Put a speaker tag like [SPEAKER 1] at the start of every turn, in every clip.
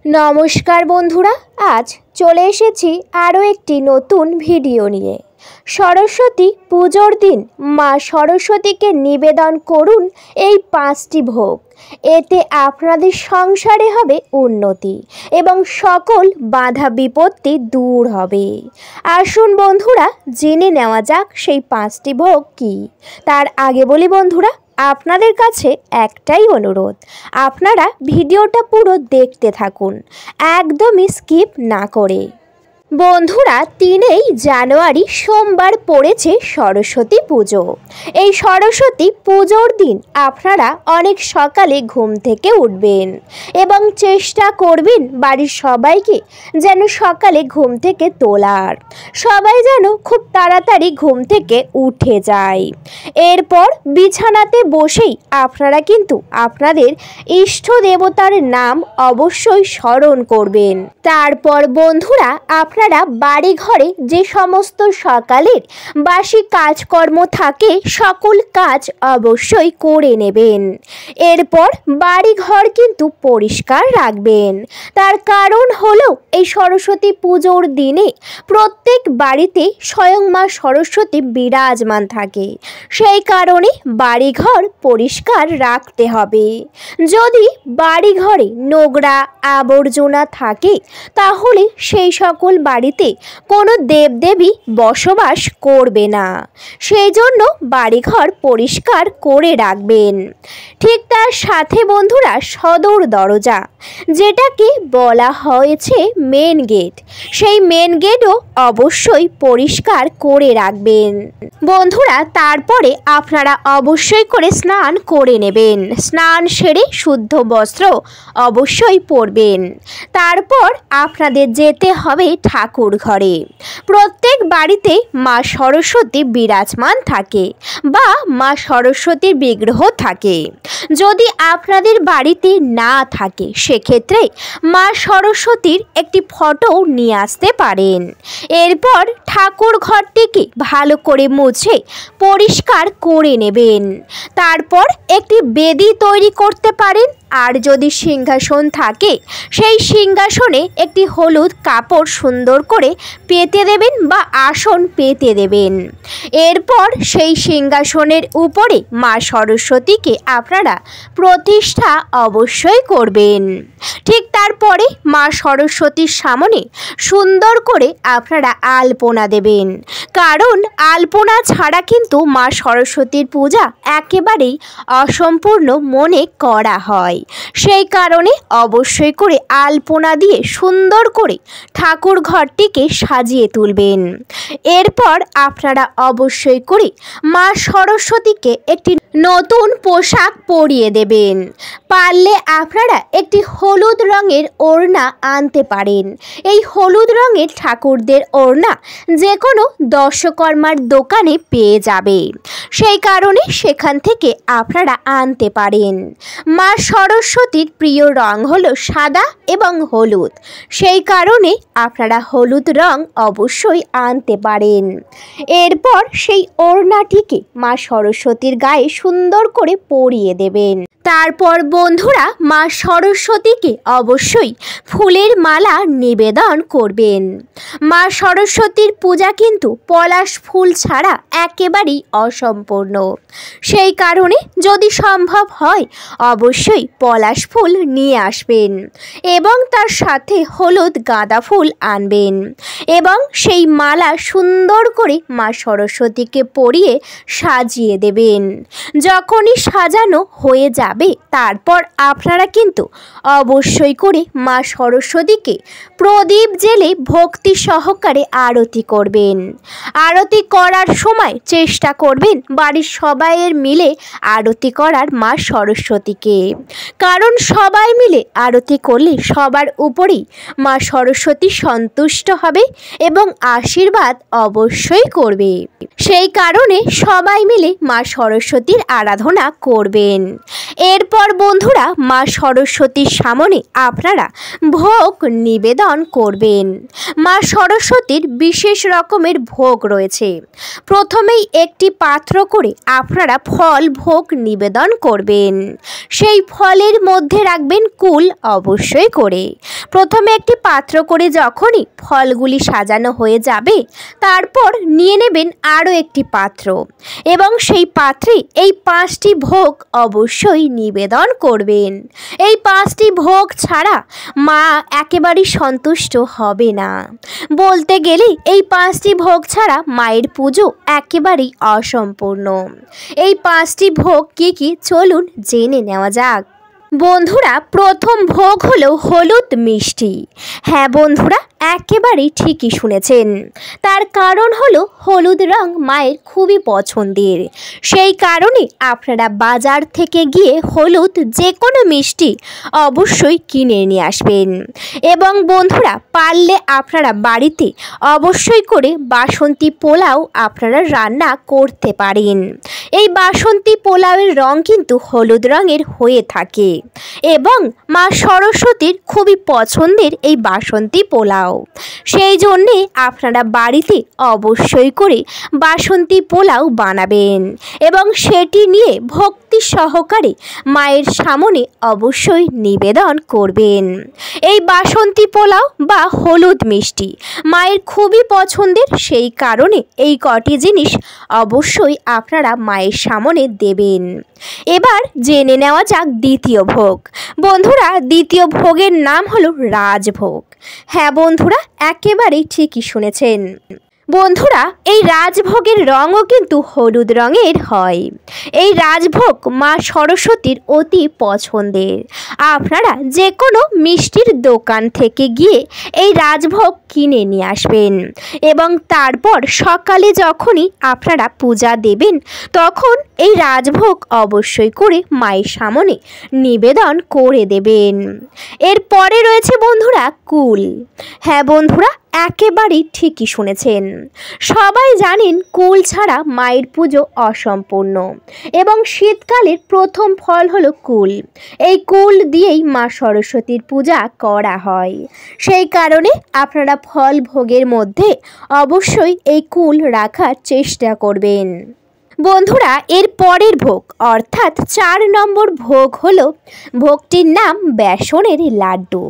[SPEAKER 1] নমস্কার বন্ধুরা, আজ চলে এসেছি আরও একটি নতুন ভিডিও নিয়ে। সরস্বতী পুজোর দিন মা সরস্বতীকে নিবেদন করুন এই 5টি ভোগ। এতে আপনাদের সংসারে হবে উন্নতি এবং সকল বাধা বিপত্তি দূর হবে। আসুন বন্ধুরা, জেনে নেওয়া যাক সেই 5টি ভোগ কী। তার আগে বলি বন্ধুরা, আপনাদের কাছে একটাই অনুরোধ, আপনারা ভিডিওটা পুরো দেখতে থাকুন, একদমই স্কিপ না করে। বন্ধুরা, 3 জানুয়ারি সোমবার পড়েছে সরস্বতী পুজো। এই সরস্বতী পুজোর দিন আপনারা অনেক সকালে ঘুম থেকে উঠবেন এবং চেষ্টা করবেন বাড়ির সবাইকে যেন সকালে ঘুম থেকে তোলার। সবাই যেন খুব তাড়াতাড়ি ঘুম থেকে উঠে যায়। এরপর বিছানাতে বসেই আপনারা কিন্তু আপনাদের ইষ্ট দেবতার নাম অবশ্যই স্মরণ করবেন। তারপর বন্ধুরা, আপনারা বাড়ি ঘরে যে সমস্ত সকালের বাসি কাজকর্ম থাকে সকল কাজ অবশ্যই করে নেবেন। এরপর বাড়ি ঘর কিন্তু পরিষ্কার রাখবেন। তার কারণ হলো এই সরস্বতী পুজোর দিনে প্রত্যেক বাড়িতে স্বয়ং মা সরস্বতী বিরাজমান থাকে, সেই কারণে বাড়িঘর পরিষ্কার রাখতে হবে। যদি বাড়িঘরে নোংরা আবর্জনা থাকে তাহলে সেই সকল বাড়িতে কোনো দেবদেবী বসবাস করবে না, সেই জন্য বাড়িঘর পরিষ্কার করে রাখবেন। ঠিক তার সাথে বন্ধুরা, সদর দরজা যেটাকে বলা হয়েছে মেন গেট, সেই মেন গেটও অবশ্যই পরিষ্কার করে রাখবেন। বন্ধুরা, তারপরে আপনারা অবশ্যই করে স্নান করে নেবেন। স্নান সেরে শুদ্ধ বস্ত্র অবশ্যই পরবেন। তারপর আপনাদের যেতে হবে ঠাকুর ঘরে। প্রত্যেক বাড়িতে মা সরস্বতী বিরাজমান থাকে বা মা সরস্বতীর বিগ্রহ থাকে। যদি আপনাদের বাড়িতে না থাকে সেক্ষেত্রে মা সরস্বতীর একটি ফটো নিয়ে আসতে পারেন। এরপর ঠাকুর ঘরটিকে ভালো করে মুছে পরিষ্কার করে নেবেন। তারপর একটি বেদি তৈরি করতে পারেন। আর যদি সিংহাসন থাকে সেই সিংহাসনে একটি হলুদ কাপড় সুন্দর করে পেতে দেবেন বা আসন পেতে দেবেন। এরপর সেই সিংহাসনের উপরে মা সরস্বতীকে আপনারা প্রতিষ্ঠা অবশ্যই করবেন। ঠিক তারপরে মা সরস্বতীর সামনে সুন্দর করে আপনারা আলপনা দেবেন, কারণ আলপনা ছাড়া কিন্তু মা সরস্বতীর পূজা একেবারেই অসম্পূর্ণ মনে করা হয়। সেই কারণে অবশ্যই করে আলপনা দিয়ে সুন্দর করে ঠাকুর ঘরটিকে সাজিয়ে তুলবেন। এরপর আপনারা অবশ্যই করে মা সরস্বতীকে একটি নতুন পোশাক পরিয়ে দেবেন। পারলে আপনারা একটি হলুদ রঙের ওড়না আনতে পারেন। এই হলুদ রঙের ঠাকুরদের ওড়না যে কোনো দর্শকর্মার দোকানে পেয়ে যাবে, সেই কারণে সেখান থেকে আপনারা আনতে পারেন। মা সরস্বতীর প্রিয় রং হলো সাদা এবং হলুদ, সেই কারণে আপনারা হলুদ রং অবশ্যই আনতে পারেন। এরপর সেই ওড়নাটিকে মা সরস্বতীর গায়ে সুন্দর করে পরিয়ে দেবেন। তারপর বন্ধুরা, মা সরস্বতীকে অবশ্যই ফুলের মালা নিবেদন করবেন। মা সরস্বতীর পূজা কিন্তু পলাশ ফুল ছাড়া একেবারেই অসম্পূর্ণ, সেই কারণে যদি সম্ভব হয় অবশ্যই পলাশ ফুল নিয়ে আসবেন এবং তার সাথে হলুদ গাঁদা ফুল আনবেন এবং সেই মালা সুন্দর করে মা সরস্বতীকে পরিয়ে সাজিয়ে দেবেন। যখনই সাজানো হয়ে যাবে তারপর আপনারা কিন্তু অবশ্যই করে মা সরস্বতীকে প্রদীপ জ্বেলে ভক্তি সহকারে আরতি করবেন। আরতি করার সময় চেষ্টা করবেন বাড়ির সবাইয়ের মিলে আরতি করার মা সরস্বতীকে, কারণ সবাই মিলে আরতি করলে সবার উপরেই মা সরস্বতী সন্তুষ্ট হবে এবং আশীর্বাদ অবশ্যই করবে। সেই কারণে সবাই মিলে মা সরস্বতীর আরাধনা করবেন। এরপর বন্ধুরা, মা সরস্বতীর সামনে আপনারা ভোগ নিবেদন করবেন। মা সরস্বতীর বিশেষ রকমের ভোগ রয়েছে। প্রথমেই একটি পাত্র করে আপনারা ফল ভোগ নিবেদন করবেন। সেই ফলের মধ্যে রাখবেন কুল অবশ্যই করে। প্রথমে একটি পাত্র করে যখনই ফলগুলি সাজানো হয়ে যাবে, তারপর নিয়ে নেবেন আরও একটি পাত্র এবং সেই পাত্রে এই 5টি ভোগ অবশ্যই নিবেদন করবেন। এই 5টি ভোগ ছাড়া মা একেবারেই সন্তুষ্ট হবে না। বলতে গেলে এই 5টি ভোগ ছাড়া মায়ের পুজো একেবারেই অসম্পূর্ণ। এই 5টি ভোগ কি কি চলুন জেনে নেওয়া যাক। বন্ধুরা, প্রথম ভোগ হলো হলুদ মিষ্টি। হ্যাঁ বন্ধুরা, একেবারেই ঠিকই শুনেছেন। তার কারণ হলো হলুদ রং মায়ের খুবই পছন্দের। সেই কারণে আপনারা বাজার থেকে গিয়ে হলুদ যে কোনো মিষ্টি অবশ্যই কিনে নিয়ে আসবেন। এবং বন্ধুরা, পারলে আপনারা বাড়িতে অবশ্যই করে বাসন্তী পোলাও আপনারা রান্না করতে পারেন। এই বাসন্তী পোলাওয়ের রং কিন্তু হলুদ রঙের হয়ে থাকে এবং মা সরস্বতীর খুবই পছন্দের এই বাসন্তী পোলাও। সেই জন্যে আপনারা বাড়িতে অবশ্যই করে বাসন্তী পোলাও বানাবেন এবং সেটি নিয়ে ভক্তি সহকারে মায়ের সামনে অবশ্যই নিবেদন করবেন। এই বাসন্তী পোলাও বা হলুদ মিষ্টি মায়ের খুবই পছন্দের, সেই কারণে এই কটি জিনিস অবশ্যই আপনারা মায়ের সামনে দেবেন। এবার জেনে নেওয়া যাক দ্বিতীয় ভোগ। বন্ধুরা, দ্বিতীয় ভোগের নাম হলো রাজভোগ। হ্যাঁ বন্ধুরা, একেবারেই ঠিকই শুনেছেন। বন্ধুরা, এই রাজভোগের রঙও কিন্তু হলুদ রঙের হয়। এই রাজভোগ মা সরস্বতীর অতি পছন্দের। আপনারা যে কোনো মিষ্টির দোকান থেকে গিয়ে এই রাজভোগ কিনে নিয়ে আসবেন এবং তারপর সকালে যখনই আপনারা পূজা দেবেন তখন এই রাজভোগ অবশ্যই করে মায়ের সামনে নিবেদন করে দেবেন। এরপরে রয়েছে বন্ধুরা কুল। হ্যাঁ বন্ধুরা, একেবারেই ঠিকই শুনেছেন। সবাই জানেন কুল ছাড়া মায়ের পুজো অসম্পূর্ণ এবং শীতকালের প্রথম ফল হলো কুল। এই কুল দিয়েই মা সরস্বতীর পূজা করা হয়। সেই কারণে আপনারা ফল ভোগের মধ্যে অবশ্যই এই কুল রাখার চেষ্টা করবেন। বন্ধুরা, এর পরের ভোগ অর্থাৎ 4 নম্বর ভোগ হলো, ভোগটির নাম বেসনের লাড্ডু।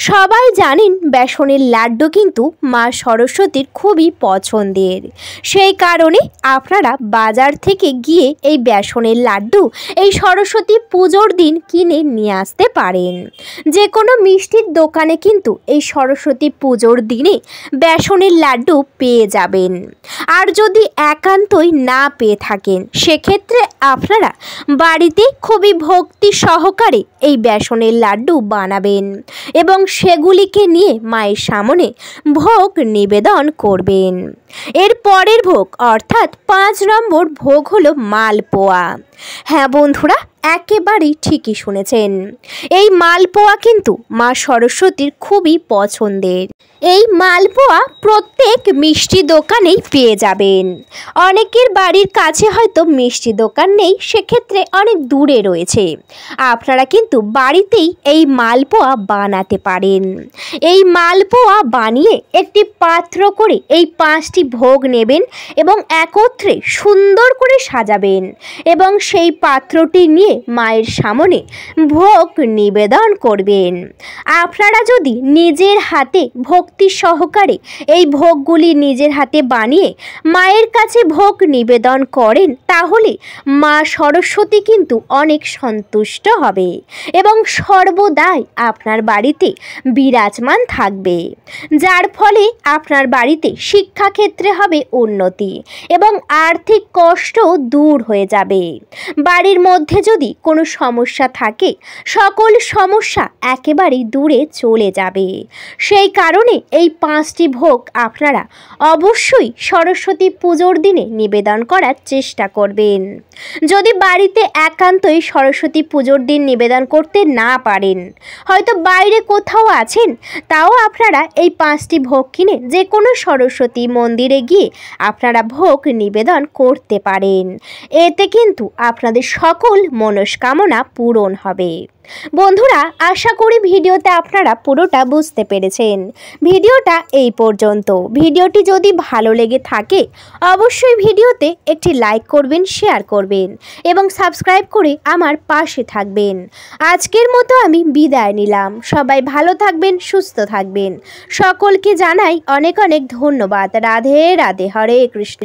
[SPEAKER 1] সবাই জানেন বেসনের লাড্ডু কিন্তু মা সরস্বতীর খুবই পছন্দের। সেই কারণে আপনারা বাজার থেকে গিয়ে এই বেসনের লাড্ডু এই সরস্বতী পুজোর দিন কিনে নিয়ে আসতে পারেন। যে কোনো মিষ্টির দোকানে কিন্তু এই সরস্বতী পুজোর দিনে বেসনের লাড্ডু পেয়ে যাবেন। আর যদি একান্তই না পেয়ে থাকেন সেক্ষেত্রে আপনারা বাড়িতে খুবই ভক্তি সহকারে এই বেসনের লাড্ডু বানাবেন এবং সেগুলিকে নিয়ে মায়ের সামনে ভোগ নিবেদন করবেন। এর পরের ভোগ অর্থাৎ 5 নম্বর ভোগ হলো মালপোয়া। হ্যাঁ বন্ধুরা, একেবারেই ঠিকই শুনেছেন। এই মালপোয়া কিন্তু মা সরস্বতীর খুবই পছন্দের। এই মালপোয়া প্রত্যেক মিষ্টি দোকানেই পেয়ে যাবেন। অনেকের বাড়ির কাছে হয়তো মিষ্টি দোকান নেই, সেক্ষেত্রে অনেক দূরে রয়েছে। আপনারা কিন্তু বাড়িতেই এই মালপোয়া বানাতে পারেন। এই মালপোয়া বানিয়ে একটি পাত্র করে এই 5টি ভোগ নেবেন এবং একত্রে সুন্দর করে সাজাবেন এবং সেই পাত্রটি নিয়ে মায়ের সামনে ভোগ নিবেদন করবেন। আপনারা যদি নিজের হাতে ভক্তি সহকারে এই ভোগগুলি নিজের হাতে বানিয়ে মায়ের কাছে ভোগ নিবেদন করেন তাহলে মা সরস্বতী কিন্তু অনেক সন্তুষ্ট হবে এবং সর্বদাই আপনার বাড়িতে বিরাজমান থাকবে, যার ফলে আপনার বাড়িতে শিক্ষাক্ষেত্রে হবে উন্নতি এবং আর্থিক কষ্ট দূর হয়ে যাবে। বাড়ির মধ্যে যদি কোনো সমস্যা থাকে সকল সমস্যা একেবারেই দূরে চলে যাবে। সেই কারণে এই 5টি ভোগ আপনারা অবশ্যই সরস্বতী পুজোর দিনে নিবেদন করার চেষ্টা করবেন। যদি বাড়িতে একান্তই সরস্বতী পুজোর দিন নিবেদন করতে না পারেন, হয়তো বাইরে কোথাও আছেন, তাও আপনারা এই 5টি ভোগ কিনে যে কোনো সরস্বতী মন্দিরে গিয়ে আপনারা ভোগ নিবেদন করতে পারেন। এতে কিন্তু আপনাদের সকল মন মনস্কামনা পূরণ হবে। বন্ধুরা, আশা করি ভিডিওতে আপনারা পুরোটা বুঝতে পেরেছেন। ভিডিওটা এই পর্যন্ত। ভিডিওটি যদি ভালো লেগে থাকে অবশ্যই ভিডিওতে একটি লাইক করবেন, শেয়ার করবেন এবং সাবস্ক্রাইব করে আমার পাশে থাকবেন। আজকের মতো আমি বিদায় নিলাম। সবাই ভালো থাকবেন, সুস্থ থাকবেন। সকলকে জানাই অনেক অনেক ধন্যবাদ। রাধে রাধে। হরে কৃষ্ণ।